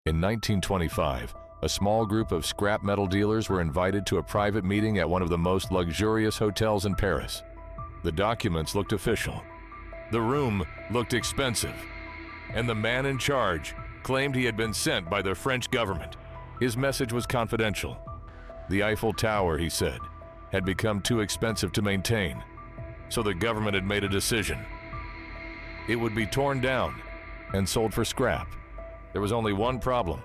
In 1925, a small group of scrap metal dealers were invited to a private meeting at one of the most luxurious hotels in Paris. The documents looked official. The room looked expensive. And the man in charge claimed he had been sent by the French government. His message was confidential. The Eiffel Tower, he said, had become too expensive to maintain, so the government had made a decision. It would be torn down and sold for scrap. There was only one problem.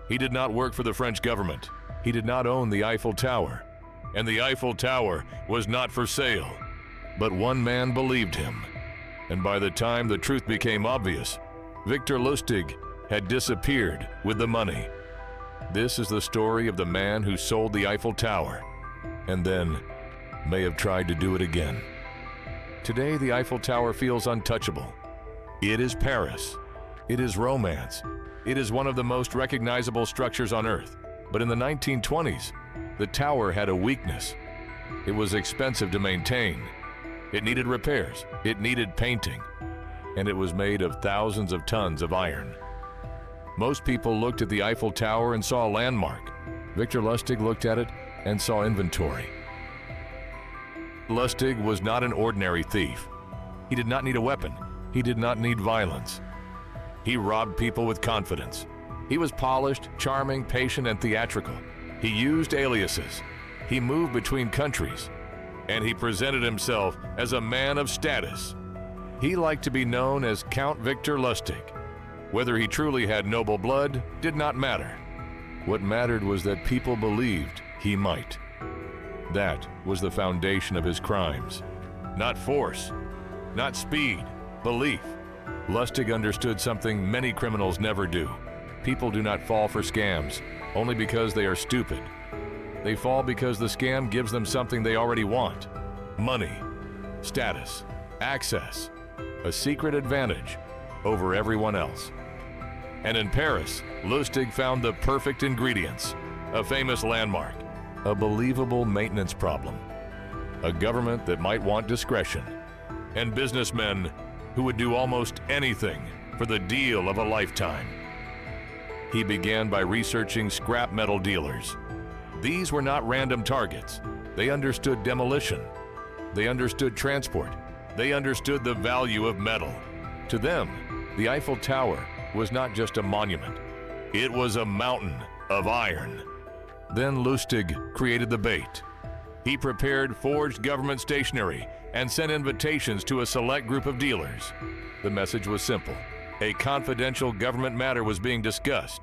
He did not work for the French government. He did not own the Eiffel Tower, and the Eiffel Tower was not for sale. But one man believed him, and by the time the truth became obvious, Victor Lustig had disappeared with the money. This is the story of the man who sold the Eiffel Tower, and then may have tried to do it again. Today, the Eiffel Tower feels untouchable. It is Paris. It is romance. It is one of the most recognizable structures on Earth. But in the 1920s, the tower had a weakness. It was expensive to maintain. It needed repairs. It needed painting. And it was made of thousands of tons of iron. Most people looked at the Eiffel Tower and saw a landmark. Victor Lustig looked at it and saw inventory. Lustig was not an ordinary thief. He did not need a weapon. He did not need violence. He robbed people with confidence. He was polished, charming, patient, and theatrical. He used aliases. He moved between countries. And he presented himself as a man of status. He liked to be known as Count Victor Lustig. Whether he truly had noble blood did not matter. What mattered was that people believed he might. That was the foundation of his crimes. Not force, not speed, belief. Lustig understood something many criminals never do. People do not fall for scams only because they are stupid. They fall because the scam gives them something they already want: money, status, access, a secret advantage over everyone else. And in Paris, Lustig found the perfect ingredients: a famous landmark, a believable maintenance problem, a government that might want discretion, and businessmen who would do almost anything for the deal of a lifetime. He began by researching scrap metal dealers. These were not random targets. They understood demolition. They understood transport. They understood the value of metal. To them, the Eiffel Tower was not just a monument. It was a mountain of iron. Then Lustig created the bait. He prepared forged government stationery and sent invitations to a select group of dealers. The message was simple. A confidential government matter was being discussed.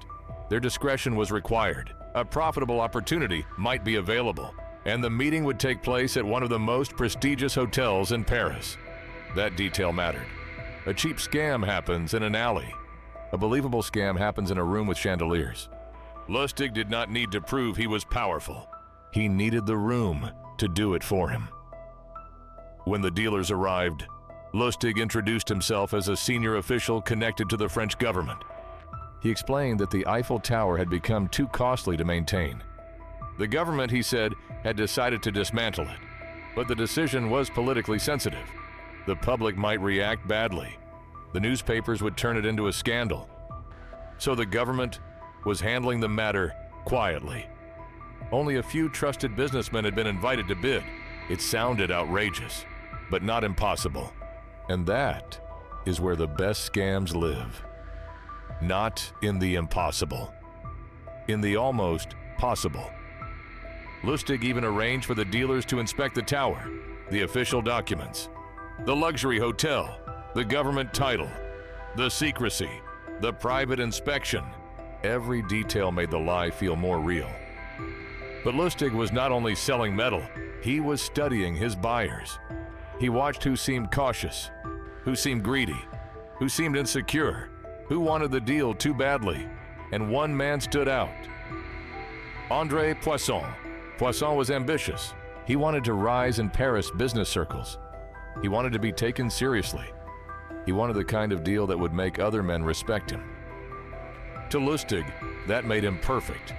Their discretion was required. A profitable opportunity might be available, and the meeting would take place at one of the most prestigious hotels in Paris. That detail mattered. A cheap scam happens in an alley. A believable scam happens in a room with chandeliers. Lustig did not need to prove he was powerful. He needed the room to do it for him. When the dealers arrived, Lustig introduced himself as a senior official connected to the French government. He explained that the Eiffel Tower had become too costly to maintain. The government, he said, had decided to dismantle it, but the decision was politically sensitive. The public might react badly. The newspapers would turn it into a scandal. So the government was handling the matter quietly. Only a few trusted businessmen had been invited to bid. It sounded outrageous, but not impossible. And that is where the best scams live. Not in the impossible, in the almost possible. Lustig even arranged for the dealers to inspect the tower, the official documents, the luxury hotel, the government title, the secrecy, the private inspection. Every detail made the lie feel more real. But Lustig was not only selling metal, he was studying his buyers. He watched who seemed cautious, who seemed greedy, who seemed insecure, who wanted the deal too badly, and one man stood out. André Poisson. Poisson was ambitious. He wanted to rise in Paris business circles. He wanted to be taken seriously. He wanted the kind of deal that would make other men respect him. To Lustig, that made him perfect,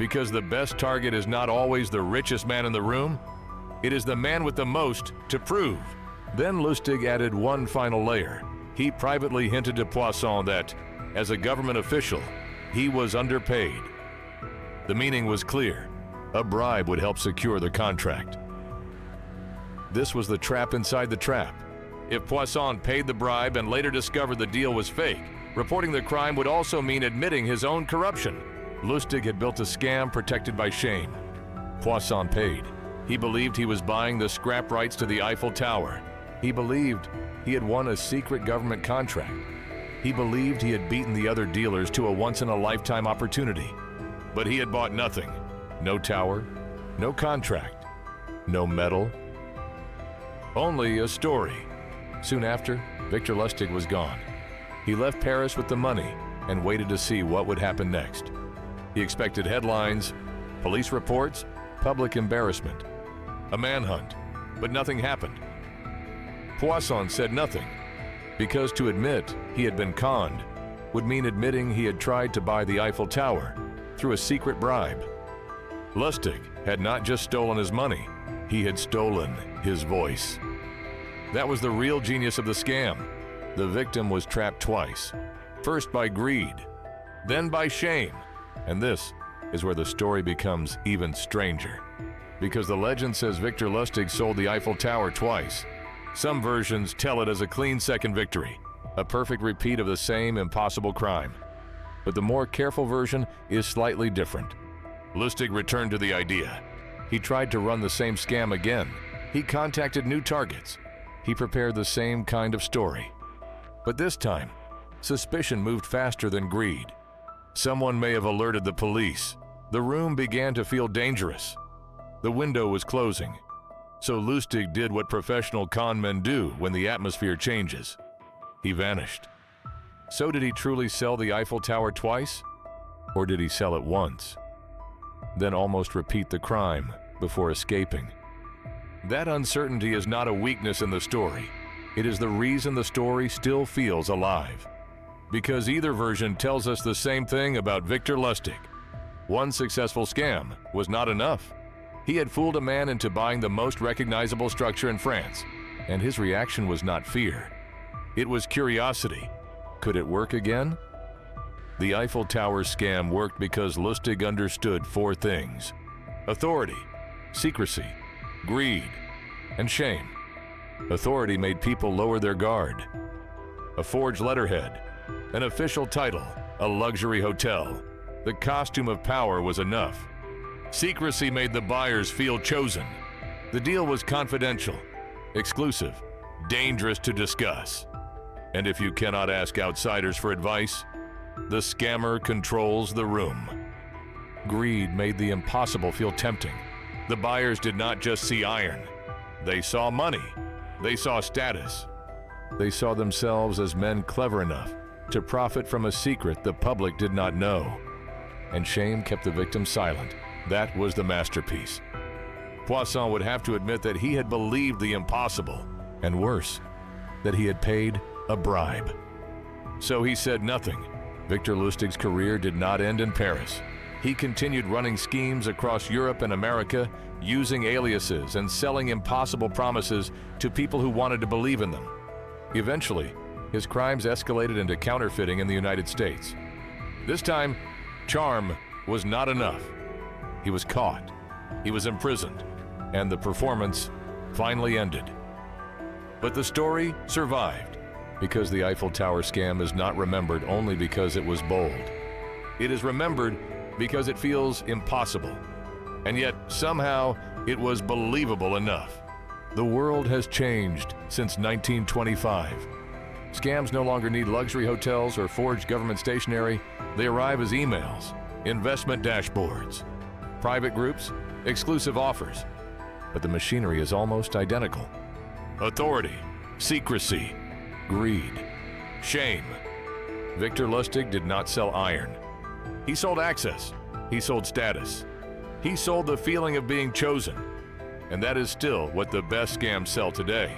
because the best target is not always the richest man in the room. It is the man with the most to prove. Then Lustig added one final layer. He privately hinted to Poisson that, as a government official, He was underpaid. The meaning was clear. A bribe would help secure the contract. This was the trap inside the trap. If Poisson paid the bribe and later discovered the deal was fake, reporting the crime would also mean admitting his own corruption. Lustig had built a scam protected by shame. Poisson paid. He believed he was buying the scrap rights to the Eiffel Tower. He believed he had won a secret government contract. He believed he had beaten the other dealers to a once-in-a-lifetime opportunity. But he had bought nothing. No tower, no contract, no medal. Only a story. Soon after, Victor Lustig was gone. He left Paris with the money and waited to see what would happen next. He expected headlines, police reports, public embarrassment, a manhunt, but nothing happened. Poisson said nothing, because to admit he had been conned would mean admitting he had tried to buy the Eiffel Tower through a secret bribe. Lustig had not just stolen his money, he had stolen his voice. That was the real genius of the scam. The victim was trapped twice, first by greed, then by shame. And this is where the story becomes even stranger, because the legend says Victor Lustig sold the Eiffel Tower twice. Some versions tell it as a clean second victory, a perfect repeat of the same impossible crime. But the more careful version is slightly different. Lustig returned to the idea. He tried to run the same scam again. He contacted new targets. He prepared the same kind of story. But this time, suspicion moved faster than greed. Someone may have alerted the police. The room began to feel dangerous. The window was closing. So Lustig did what professional con men do when the atmosphere changes. He vanished. So did he truly sell the Eiffel Tower twice? Or did he sell it once, then almost repeat the crime before escaping? That uncertainty is not a weakness in the story. It is the reason the story still feels alive. Because either version tells us the same thing about Victor Lustig. One successful scam was not enough. He had fooled a man into buying the most recognizable structure in France, and his reaction was not fear. It was curiosity. Could it work again? The Eiffel Tower scam worked because Lustig understood four things: authority, secrecy, greed, and shame. Authority made people lower their guard. A forged letterhead, an official title, a luxury hotel. The costume of power was enough. Secrecy made the buyers feel chosen. The deal was confidential, exclusive, dangerous to discuss. And if you cannot ask outsiders for advice, the scammer controls the room. Greed made the impossible feel tempting. The buyers did not just see iron. They saw money. They saw status. They saw themselves as men clever enough to profit from a secret the public did not know. And shame kept the victim silent. That was the masterpiece. Poisson would have to admit that he had believed the impossible, and worse, that he had paid a bribe. So he said nothing. Victor Lustig's career did not end in Paris. He continued running schemes across Europe and America, using aliases and selling impossible promises to people who wanted to believe in them. Eventually, his crimes escalated into counterfeiting in the United States. This time, charm was not enough. He was caught, he was imprisoned, and the performance finally ended. But the story survived, because the Eiffel Tower scam is not remembered only because it was bold. It is remembered because it feels impossible, and yet somehow it was believable enough. The world has changed since 1925. Scams no longer need luxury hotels or forged government stationery. They arrive as emails, investment dashboards, private groups, exclusive offers. But the machinery is almost identical. Authority, secrecy, greed, shame. Victor Lustig did not sell iron. He sold access. He sold status. He sold the feeling of being chosen. And that is still what the best scams sell today.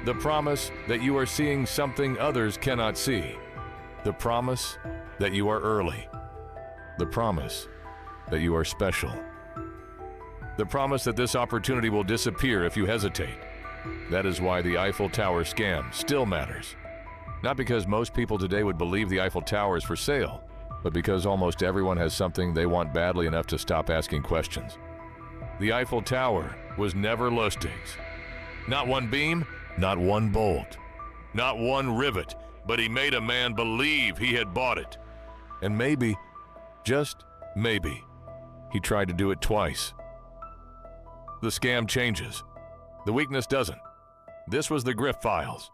The promise that you are seeing something others cannot see. The promise that you are early. The promise that you are special. The promise that this opportunity will disappear if you hesitate. That is why the Eiffel Tower scam still matters. Not because most people today would believe the Eiffel Tower is for sale, but because almost everyone has something they want badly enough to stop asking questions. The Eiffel Tower was never Lustig's. Not one beam, not one bolt, not one rivet, but he made a man believe he had bought it. And maybe, just maybe, he tried to do it twice. The scam changes. The weakness doesn't. This was the Grift Files.